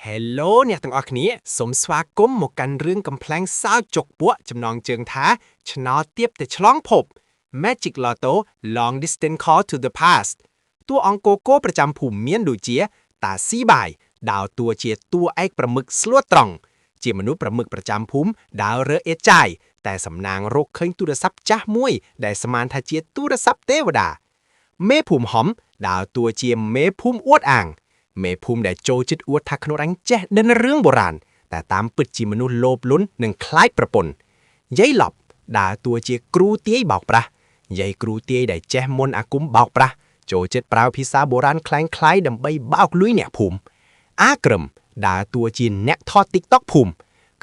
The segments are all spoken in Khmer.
Hello អ្នកទាំងអស់គ្នាសូមស្វាគមន៍មកកាន់រឿងកំប្លែងសើចជកពួកចំណងជើងថាឆ្នោតទៀបតែឆ្លងភព Magic Lotto Long Distance Call to the Past តួអង្គកូប្រចាំភូមិមានដូចជាតាស៊ីបាយដើរតួជាតួឯកប្រមឹកស្លួតត្រង់ជាមនុស្សប្រមឹកប្រចាំភូមិដើររើអេតចាយតែសំណាងរកឃើញទូរស័ព្ទចាស់មួយដែលស្មានថាជាទូរស័ព្ទទេវតាមេភូមិហំដើរតួជាមេភូមិអួតអាងមេភូមិដែលចូលចិត្តអួតថាខ្លួនអញចេះដឹងរឿងបុរាណតែតាមពិតជាមនុស្សលោភលន់និងខ្លាចប្រពន្ធយាយឡប់ដើរតួជាគ្រូទាយបោកប្រាស់យាយគ្រូទាយដែលចេះមន្តអាគមបោកប្រាស់ចូលចិត្តប្រើភាសាបុរាណคล้ายៗដើម្បីបោកលុយអ្នកភូមិអាក្រឹមដើរតួជាអ្នកថត TikTok ភូមិ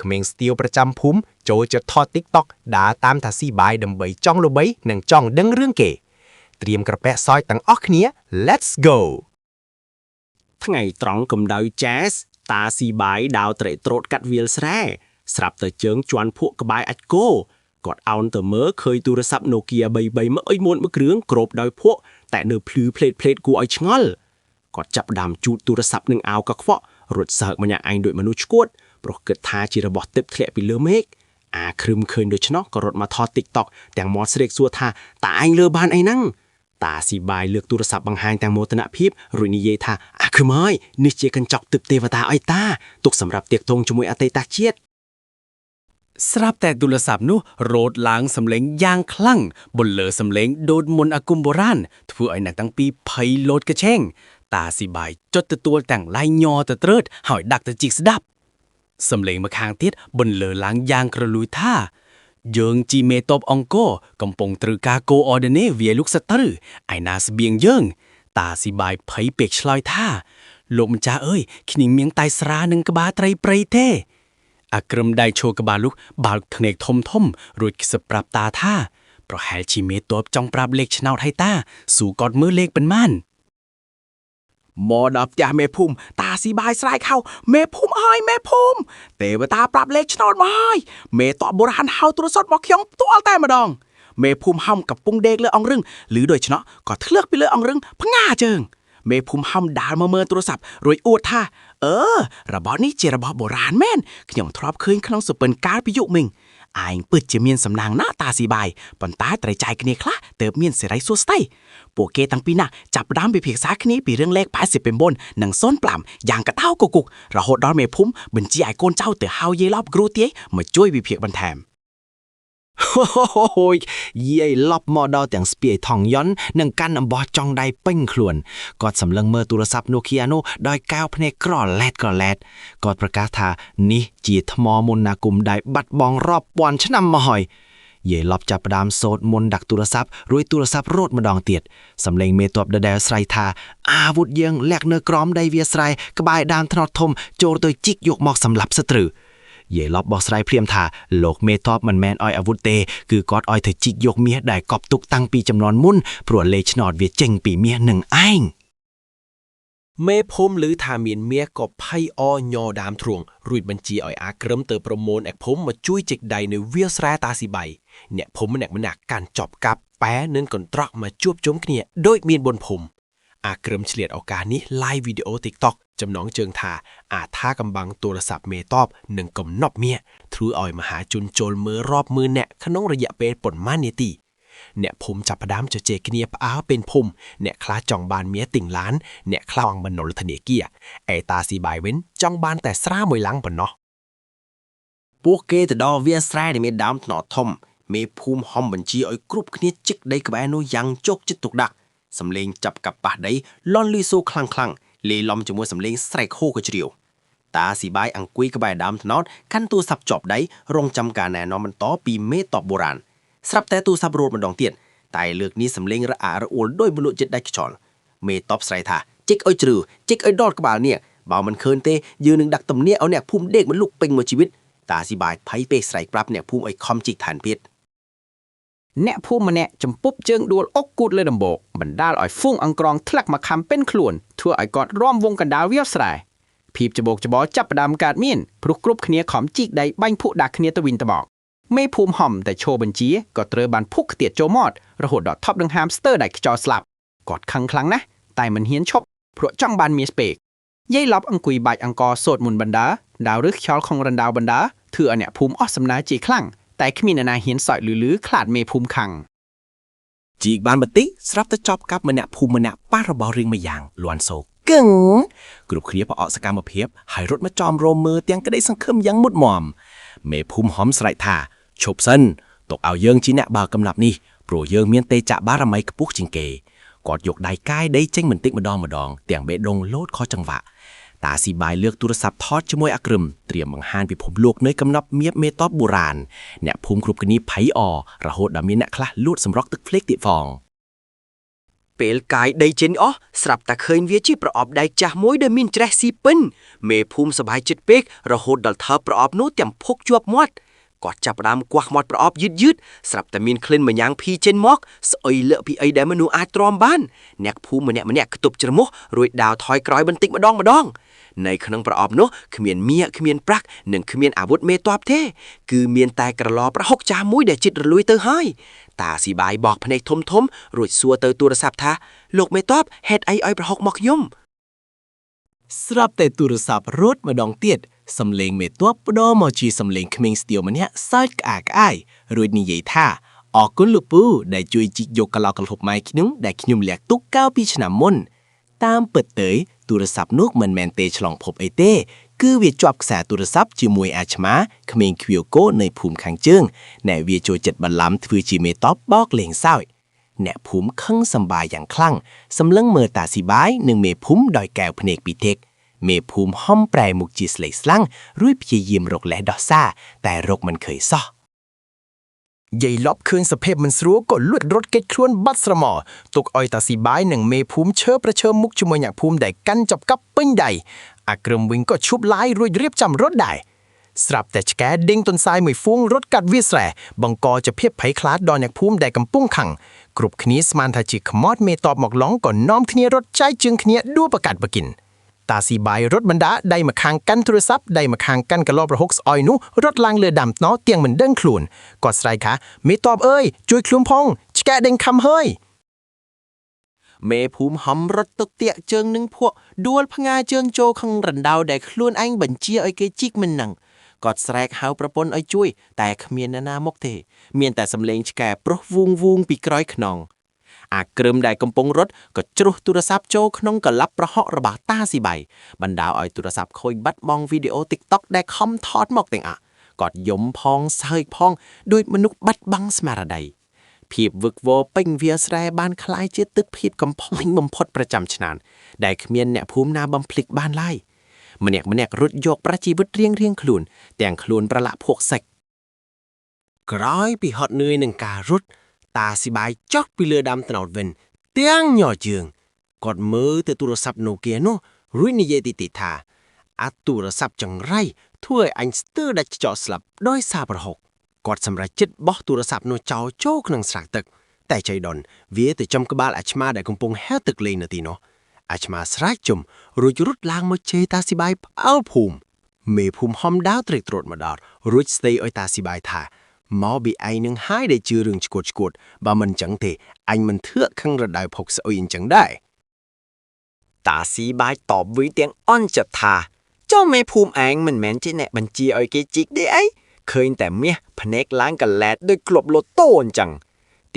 ក្មេងស្ទាវប្រចាំភូមិចូលចិត្តថត TikTok ដើរតាមតាស៊ីបាយដើម្បីចង់ល្បីនិងចង់ដឹងរឿងគេត្រៀមក្រពះសើចទាំងអស់គ្នា Let's goថ្ងៃត្រង់កម្ដៅ Jazz តាស៊ីបាយដាវត្រេកត្រូតកាត់វាលស្រែស្រាប់តែជើងជន់ភក់ក្បែរអាចគោគាត់អោនទៅមើលឃើញទូរស័ព្ទ Nokia 33មកអុយមួយគ្រឿងគ្របដោយភក់តែនៅភ្លឺផ្លេតគួរឲ្យឆ្ងល់គាត់ចាប់ដាំជូតទូរស័ព្ទនឹងអាវកខ្វក់រត់សើកម្នាក់ឯងដូចមនុស្សឈួតព្រោះគិតថាជារបស់ទិព្វធ្លាក់ពីលើមេឃអាគ្រឹមឃើញដូច្នោះក៏រត់មកថត TikTok ទាំងមាត់ស្រែកសួរថាតើឯងលើបានអីហ្នឹងតាស៊ីបាយលើកទូរស័ព្ទបង្ហាញទាំងមោទនភាពរួចនិយាយថាអាគឺម៉យនេះជាកញ្ចក់ទិព្វទេវតាអីតាទុកសម្រាប់ទាក់ទងជាមួយអតីតជាតិស្រាប់តែទូរស័ព្ទនោះរោតឡើងសំឡេងយ៉ាងខ្លាំងបនលើសំឡេងដូចមន្តអាគមបុរាណធ្វើឲ្យអ្នកទាំងពីរភ័យលោតកឆេងតាស៊ីបាយចុចទទួលទាំងឡៃញ័រទៅត្រើតហើយដាក់ទៅជីកស្ដាប់សំឡេងម្ខាងទៀតបនលើឡើងយ៉ាងក្រលួយថាយើងជីមេតបអង្គរកំពុងត្រូវការកូអ៊ឺឌីនេវាលោកសត្វឯណាស្បៀងយើងតាស៊ីបាយភ័យពេកឆ្លើយថាលោកម្ចាស់អើយខ្ញុំមានតែស្រានិងក្បាលត្រីព្រៃទេអាក្រឹមដៃឈោក្បាលលោកបាល់ភ្នែកធំរួចខ្សឹបប្រាប់តាថាប្រហែលជីមេតបចង់ប្រាប់លេខឆ្នោតឲ្យតាស៊ូគាត់មើលលេខប៉ុន្មានមកដល់ផ្ទះមេភូមិតាស៊ីបាយស្រែកហៅមេភូមិអើយមេភូមិទេវតាប្រាប់លេខឆ្នោតមកហើយមេតបបុរាណហៅទូរស័ព្ទមកខ្ញុំផ្ទាល់តែម្ដងមេភូមិហំកំពុងដេកលើអង្រឹងឬដូច្នោះក៏ធ្លាក់ពីលើអង្រឹងផ្ងាជើងមេភូមិហំដាល់មកមើលទូរស័ព្ទរួចអួតថារបស់នេះជារបស់បុរាណមែនខ្ញុំធ្លាប់ឃើញក្នុងសពិនកាលពីយុគមិញឯងពិតជាមានសំណាងណាស់តាស៊ីបាយប៉ុន្តែត្រូវចែកគ្នាខ្លះទើបមានសេរីសួស្តីពួកគេទាំងពីរណាចាប់ផ្ដើមពិភាក្សាគ្នាពីរឿងលេខ89និង05យ៉ាងកដៅគគុករហូតដល់មេភូមិបញ្ជាឲ្យកូនចៅទៅហៅយាយឡប់គ្រូទាយមកជួយវិភាគបន្ថែមហូយយាយឡប់មកដល់ទាំងស្ពាយថងយ៉ននិងកាន់អំបោះចុងដៃពេញខ្លួនគាត់សម្លឹងមើលទូរស័ព្ទ Nokia នោះដោយកែវភ្នែកក្រឡែតគាត់ប្រកាសថានេះជាថ្មមន្តអាគមដែលបាត់បង់រាប់ពាន់ឆ្នាំមកហើយយាយឡប់ចាប់ផ្ដើមសូត្រមន្តដាក់ទូរស័ព្ទរួចទូរស័ព្ទរត់ម្ដងទៀតសំឡេងមេតបដដែលស្រ័យថាអាវុធយើងលាក់នៅក្រោមដីវាស្រែក្បែរដើមថ្នោតធំចូលទៅជីកយកមកសម្លាប់សត្រូវយាយឡប់បោះស្រាយភ្លាមថាលោកមេតបមិនមែនឲ្យអាវុធទេគឺគាត់ឲ្យទៅជីកយកមាសដែលកប់ទុកតាំងពីចំនួនមុនព្រោះលេខឆ្នោតវាចេញពីមាសនឹងឯងមេភូមិឮថាមានមាសក៏ភ័យអញ័រដើមទ្រូងរួចបញ្ជាឲ្យអាក្រឹមទៅប្រមូលអ្នកភូមិមកជួយជីកដៃនៅវាលស្រែតាស៊ីបៃអ្នកភូមិម្នាក់កាន់ចប់កាប់ប៉ែនិងកន្ត្រកមកជួបជុំគ្នាដូចមានបុណ្យភូមិអាក្រឹមឆ្លៀតឱកាសនេះ live វីដេអូ TikTok ចំណងជើងថាអាថាកំបាំងទូរស័ព្ទមេតបនិងកំណប់មាសធ្វើឲ្យមហាជនចូលមើលរាប់ម៉ឺនអ្នកក្នុងរយៈពេលប៉ុន្មាននាទីអ្នកភូមិចាប់ផ្ដើមជជែកគ្នាផ្អើលពេញភូមិអ្នកខ្លះចង់បានមាសទិញឡានអ្នកខ្លះចង់បណ្ដុលធនាគារឯតាស៊ីបាយវិញចង់បានតែស្រាមួយឡាំងប៉ុណ្ណោះពួកគេទៅដល់វាលស្រែដែលមានដើមថ្នោតធំមេភូមិហំបញ្ជាឲ្យគ្រប់គ្នាជីកដីក្បែរនោះយ៉ាងជោគចិត្តទុកដាក់សំឡេងចាប់កាប់ប៉ះដីលន់លីស៊ូខ្លាំងលេឡំជាមួយសំឡេងស្រែកហូរកជ្រាវតាស៊ីបាយអង្គុយក្បែរដើមថ្នោតកាន់ទូរស័ព្ទជាប់ដៃរងចាំការណែនាំបន្តពីមេតបបុរាណស្រាប់តែទូរស័ព្ទរត់ម្ដងទៀតតែលើកនេះសំឡេងរអាក់រអួលដោយមនុស្សចិត្តដាច់ខ្យល់មេតបស្រែកថាជីកឲ្យជ្រៅជីកឲ្យដុតក្បាលនេះបើមិនឃើញទេយើងនឹងដាក់ទំនាឲ្យអ្នកភូមិដេកមិនលុកពេញមួយជីវិតតាស៊ីបាយភ័យពេកស្រែកប្រាប់អ្នកភូមិឲ្យខំជីកឋានទៀតអ្នកភូមិម្នាក់ចំពប់ជើងដួលអុកគូតលើដំបូកបណ្ដាលឲ្យហ្វូងអង្ក្រងធ្លាក់មកខំពេញខ្លួនធ្វើឲ្យគាត់រំវងកណ្ដាលវាលស្រែភាពច្បោកច្បល់ចាប់ផ្ដើមកើតមានព្រោះគ្រប់គ្នាខំជីកដៃបាញ់ភក់ដាក់គ្នាទៅវិញទៅមកមេភូមិហំតែឈោបញ្ជាក៏ត្រូវបានភុកខ្ទាតចូលមាត់រហូតដល់ថប់នឹងហាមស្ទ័រដែលខ្ចោស្លាប់គាត់ខឹងខ្លាំងណាស់តែមិនហ៊ានឈប់ព្រោះចង់បានមាសពេក យាយឡប់អង្គុយបាច់អង្គសោតមុនបណ្ដាដៅរឹកខ្យល់ของរណ្ដៅបណ្ដាធ្វើឲ្យអ្នកភូមិអស់សំណាជាខ្លាំងតែគ្មានអ្នកណាហ៊ានសើចលឺខ្លាចមេភូមិខាំង ជីកបានបន្តិចស្រាប់តែចប់កាប់ម្នាក់ភូមិម្នាក់ប៉ះរបស់រៀងមួយយ៉ាងលន់សូកឹងគ្រប់គ្នាប្រអកសកម្មភាពហើយរត់មកចំរោមមើលទាំងក្តីសង្ឃឹមយ៉ាងមុតមមមេភូមិហំស្រែកថាឈប់សិនទុកឲ្យយើងជាអ្នកបើកំណាប់នេះព្រោះយើងមានទេចបារមីខ្ពស់ជាងគេគាត់យកដៃកាយដីចេញបន្តិចម្ដងទាំងបេះដូងលោតខុសចង្វាក់តាស៊ីបាយលើកទូរស័ព្ទថតជាមួយអាក្រឹមត្រៀមបង្ហាញពិភពលោកនៃកំណប់មៀបមេតបបុរាណអ្នកភូមិគ្រប់គ្នាភ័យអរហូតដល់មានអ្នកខ្លះលួចសម្រក់ទឹកភ្លេកទៀតផង ពេលកាយដីចេញអស់ស្រាប់តែឃើញវាជាប្រអប់ដែកចាស់មួយដែលមានច្រេះស៊ីពិនមេភូមិសប្បាយចិត្តពេករហូតដល់ថើបប្រអប់នោះទាំងភុកជាប់មាត់គាត់ចាប់ផ្ដើមគោះមាត់ប្រអប់យឺតស្រាប់តែមានក្លិនម្យ៉ាងភីចេញមកស្អុយលើកពីអីដែលមនុស្សអាចទ្រាំបានអ្នកភូមិម្នាក់ខ្ទប់ច្រមុះរួចដាវថយក្រោយបន្តិចម្ដងនៅក្នុងប្រអប់នោះគ្មានមៀគ្មានប្រាក់និងគ្មានអាវុធមេតបទេគឺមានតែក្រឡប្រហុកចាស់មួយដែលជិតរលួយទៅហើយតាស៊ីបាយបោកភ្នែកធំរួចសួរទៅទូរស័ព្ទថាលោកមេតបហេតុអីឲ្យប្រហុកមកខ្ញុំ ស្រាប់តែទូរស័ព្ទរត់ម្ដងទៀតសំឡេងមេតបផ្ដោមកជាសំឡេងក្មេងស្ទាវម្នាក់សើចក្អាកក្អាយរួចនិយាយថាអរគុណលោកពូដែលជួយជីកយកកឡោកលហុបម៉ៃខ្ញុំដែលខ្ញុំលាក់ទុកកាលពីឆ្នាំមុនតាមពិតទៅទូរស័ព្ទនោះមិនមែនទេឆ្លងភពអីទេគឺវាជាប់ខ្សែទូរស័ព្ទជាមួយអាឆ្មាក្មេងឃ្វាវគោនៅភូមិខាងជើងដែលវាចូលចិត្តបន្លំធ្វើជាមេតបបោកលេងសើចអ្នកភូមិខឹងសម្បាយយ៉ាងខ្លាំងសម្លឹងមើលតាស៊ីបាយនិងមេភូមិដោយកែវភ្នែកពីធិកមេភូមិហំប្រែមុខជាស្លេកស្លាំងរួចព្យាយាមរកលេសដោះសារតែរកមិនឃើញសោះ យាយឡប់ឃើញសភាពមិនស្រួលក៏លួចរត់គេចខ្លួនបាត់ស្រមោទុកឲ្យតាស៊ីបាយនិងមេភូមិឈើប្រឈមមុខជាមួយអ្នកភូមិដែលកាន់ចាប់កាប់ពេញដៃអាក្រឹមវិញក៏ឈប់ឡាយរួចរៀបចំរត់ដែរស្រាប់តែឆ្កែដេញទន្សាយមួយហ្វូងរត់កាត់វាស្រែបង្កជាភាពភ័យខ្លាចដល់អ្នកភូមិដែលកំពុងខឹងគ្រប់គ្នាស្មានថាជាខ្មោចមេតបមកឡងក៏នាំគ្នារត់ចាយជើងគ្នាដួលប្រកាត់ប្រគិនតាស៊ីបាយរត់បណ្ដាដៃម្ខាងកាន់ទូរស័ព្ទដៃម្ខាងកាន់កឡោប្រហុកស្អុយនោះរត់ឡើងលើដាំថ្នោតទាំងមិនដឹងខ្លួនគាត់ស្រែកថាមេតបអើយជួយខ្លួនផងឆ្កែដេញខំហើយមេភូមិហំរត់ទុកតាក់ជើងនឹងភក់ដួលផ្ងាជើងចូលក្នុងរណ្ដៅដែលខ្លួនឯងបញ្ជាឲ្យគេជីកមិននឹងគាត់ស្រែកហៅប្រពន្ធឲ្យជួយតែគ្មានអ្នកណាមកទេមានតែសំឡេងឆ្កែប្រុសវូងពីក្រោយខ្នងអាក្រឹមដែលកំពុងរត់ក៏ជ្រុះទូរស័ព្ទចូលក្នុងកលាប់ប្រហុករបស់តាស៊ីបៃបណ្ដាលឲ្យទូរស័ព្ទខូចបាត់បង់វីដេអូ TikTok ដែលខំថតមកទាំងអស់គាត់យំផងសើចផងដូចមនុស្សបាត់បង់ស្មារតីភាពវឹកវរពេញវាលស្រែបានคล้ายជាទឹកភាពកំផុសបំផុតប្រចាំឆ្នាំដែលគ្មានអ្នកភូមិណាបំភ្លេចបានឡើយម្នាក់រត់យកប្រាជីវិតរៀងខ្លួនទាំងខ្លួនប្រឡាក់ភក់សាច់ក្រោយពីហត់នឿយនឹងការរត់តាស៊ីបាយចុះពីលើដាំត្នោតវិញទាំងញ័រជើងគាត់មើលទៅទូរស័ព្ទ Nokia នោះរួចនិយាយទីថាអាទូរស័ព្ទចង្រៃធ្វើឲ្យអញស្ទើរដាច់ខ្យល់ស្លាប់ដោយសារប្រហុកគាត់សម្រេចចិត្តបោះទូរស័ព្ទនោះចោលចូលក្នុងស្រះទឹកតែចៃដុនវាទៅចំក្បាលអាឆ្មាដែលកំពុងហែលទឹកលេងនៅទីនោះអាឆ្មាស្រែកជុំរួចរត់ឡើងមកជេរតាស៊ីបាយផ្អើលភូមិមេភូមិហំដាវត្រេកត្រោតមកដល់រួចស្ដីឲ្យតាស៊ីបាយថាមកពីឯងនឹងហើយដែលជឿរឿងឈួតបើមិនចឹងទេអញមិនធឿខឹងរដៅភុកស្អុយអញ្ចឹងដែរតាស៊ីបាយតបវិញទាំងអន់ចិត្តថាចុះមេភូមិឯងមិនមែនជាអ្នកបញ្ជាឲ្យគេជីកទេអីឃើញតែមាសភ្នែកឡើងកលែតដូចក្លប់លូតូអញ្ចឹង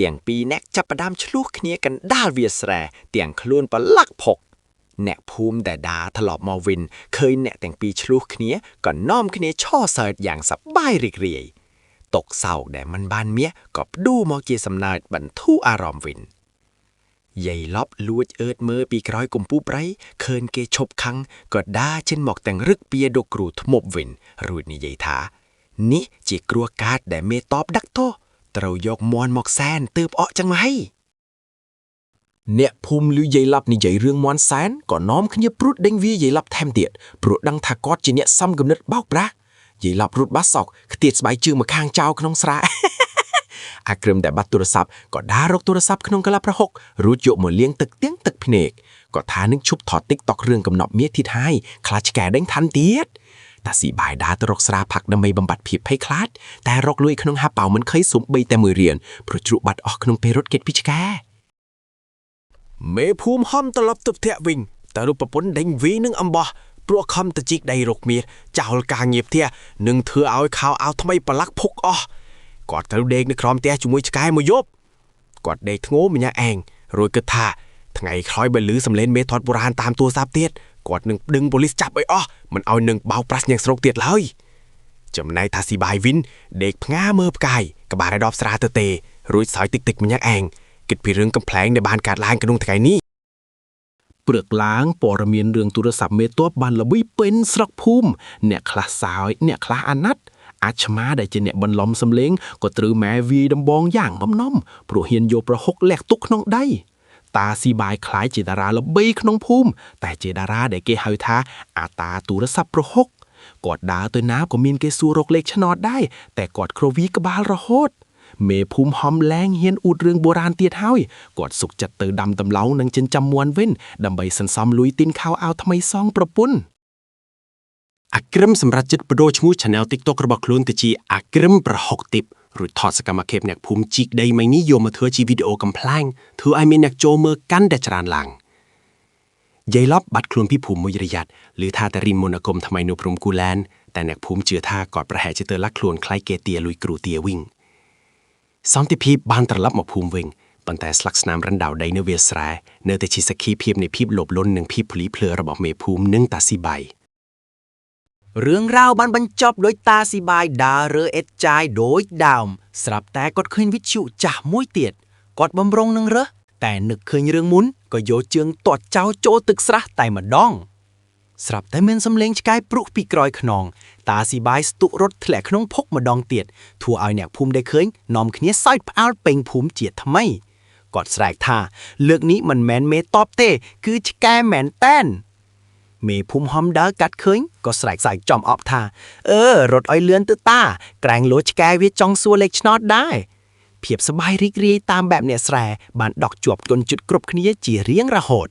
ទាំងពីរអ្នកចាប់ផ្ដើមឆ្លោះគ្នាកណ្ដាលវាស្រែទាំងខ្លួនប្រឡាក់ភុកអ្នកភូមិដែលដាត្រឡប់មកវិញឃើញអ្នកទាំងពីរឆ្លោះគ្នាក៏នាំគ្នាឆោសើចយ៉ាងសប្បាយរីករាយตกเศร้าដែលមិនបានមាសក៏ផ្ដួលមកជាសំណើចបន្ធូរអារម្មណ៍វិញយាយឡប់លួចអើតមើលពីក្រោយកំពូលព្រៃឃើញគេឈប់ខឹងក៏ដើរចេញមកទាំងរឹកពៀដកគ្រូធ្មប់វិញរួចនិយាយថានេះជាគ្រោះកាចដែលមេតបដាក់ទោសត្រូវយកមន់មកសែនទើបអកចឹងមកហើយអ្នកភូមិឮយាយឡប់និយាយរឿងមន់សែនក៏នាំគ្នាព្រួតដេញវាយាយឡប់ថែមទៀតព្រោះដឹងថាគាត់ជាអ្នកសំគំនិតបោកប្រាស់យាយឡប់រត់បាត់សោកខ្ទាតស្បែកជើងមកខាងចោលក្នុងស្រែអាក្រឹមដែលបាត់ទូរស័ព្ទក៏ដើររកទូរស័ព្ទក្នុងកលាប់ប្រហុករួចយកមកលាងទឹកទៀងទឹកភ្នែកក៏ថានឹងឈប់ថត TikTok រឿងកំណប់មាសទៀតហើយខ្លាចឆ្កែដេញឋានទៀតតាស៊ីបាយដើរទៅរកស្រាផាក់ដើម្បីបំបត្តិភាពភ័យខ្លាចតែរកលុយក្នុងហាប៉ៅមិនឃើញសូម្បីតែមួយរៀលព្រោះជ្រក់បាត់អស់ក្នុងពេលរត់គេចពីឆ្កែមេភូមិហំត្រឡប់ទៅផ្ទះវិញ តែរូបប្រពន្ធដេញវីនឹងអំបោះព្រោះខំទៅជីកដៃរកមៀចោលការងារផ្ទះនឹងធ្វើឲ្យខោអាវថ្មីប្រឡាក់ភុកអស់គាត់ត្រូវដេកនៅក្រោមផ្ទះជាមួយឆ្កែមួយយប់គាត់ដេកធ្ងោម្នាក់ឯងរួចគិតថាថ្ងៃក្រោយបើឮសំឡេងមេធាត់បុរាណតាមទូរស័ព្ទទៀតគាត់នឹងដឹងប៉ូលីសចាប់ឲ្យអស់មិនឲ្យនឹងបោកប្រាស់ញ៉ាំងស្រុកទៀតឡើយចំណែកថាស៊ីបាយវិនដេកផ្ងាមើលផ្កាយក្បាលឲ្យដបស្រាទៅទេរួចសើចតិចម្នាក់ឯងគិតពីរឿងកំ pl ែងដែលបានកើតឡើងក្នុងថ្ងៃនេះព្រឹកឡើងព័ត៌មានរឿងទូរស័ព្ទមេតបបានល្បីពេញស្រុកភូមិអ្នកខ្លះសើចអ្នកខ្លះអាណត្តិអាចឆ្មាដែលជាអ្នកបន្លំសំលេងក៏ត្រូវម៉ែវាយដំបងយ៉ាងបំណំព្រោះហ៊ានយកប្រហុកលះទុកក្នុងដៃតាស៊ីបាយខ្លាយជាតារាល្បីក្នុងភូមិតែជាតារាដែលគេហៅថាអាតាទូរស័ព្ទប្រហុកគាត់ដើរទៅណាក៏មានគេសួររកលេខឆ្នោតដែរតែគាត់គ្រវីក្បាលរហូតមេភូមិហំលែងហ៊ានអ៊ូតរឿងបុរាណទៀតហើយគាត់សុកចិត្តទៅដាំដំឡូងនិងចិញ្ចឹមមាន់វិញដើម្បីសន្សំលុយទិញខោអាវថ្មីសងប្រពន្ធអាក្រឹមសម្រាប់ចិត្តបដូរឈ្មោះ Channel TikTok របស់ខ្លួនទៅជាអាក្រឹមប្រហុកទីបរួចថតសកម្មភាពអ្នកភូមិជីកដីមិញនេះយកមកធ្វើជាវីដេអូកំ pl ែងធ្វើឲ្យមានអ្នកចូលមើលកាន់តែច្រើនឡើងយាយឡប់បាត់ខ្លួនពីភូមិមួយរយៈឬថាតែរីមមន្តអាគមថ្មីនៅព្រំគូលែនតែអ្នកភូមិជឿថាគាត់ប្រហែលជាទៅលាក់ខ្លួនខ្លាយគេទាលុយគ្រូទាវិញសន្តិភាពបានត្រឡប់មកភូមិវិញប៉ុន្តែស្លាកស្នាមរំដៅដីនៅវាលស្រែនៅតែជាសក្ខីភាពនៃភាពលោភលន់និងភាពភលីភ្លើរបស់មេភូមិនិងតាស៊ីបាយរឿងរ៉ាវបានបញ្ចប់ដោយតាស៊ីបាយដើររើអេតចាយដូចដើមស្រាប់តែគាត់ឃើញវិទ្យុចាស់មួយទៀតគាត់បំរុងនឹងរើសតែនឹកឃើញរឿងមុនក៏យកជើងទាត់ចោលចូលទឹកស្រះតែម្ដងស្រាប់តែមានសំឡេងឆ្កែព្រុសពីក្រោយខ្នងតាស៊ីបាយស្ទុករត់ធ្លាក់ក្នុងភុកម្ដងទៀតធ្វើឲ្យអ្នកភូមិដែលឃើញនាំគ្នាសើចផ្អើលពេញភូមិជាថ្មីគាត់ស្រែកថាលើកនេះមិនមែនមេតបទេគឺឆ្កែមែនតែនមេភូមិហំដើរកាត់ឃើញក៏ស្រែកសើចចំអប់ថារត់ឲ្យលឿនទៅតាក្រែងលោឆ្កែវាចង់សួរលេខឆ្នោតដែរភាពសប្បាយរីករាយតាមបែបអ្នកស្រែបានដកជាប់គុនជិតគ្រប់គ្នាជារៀងរហូត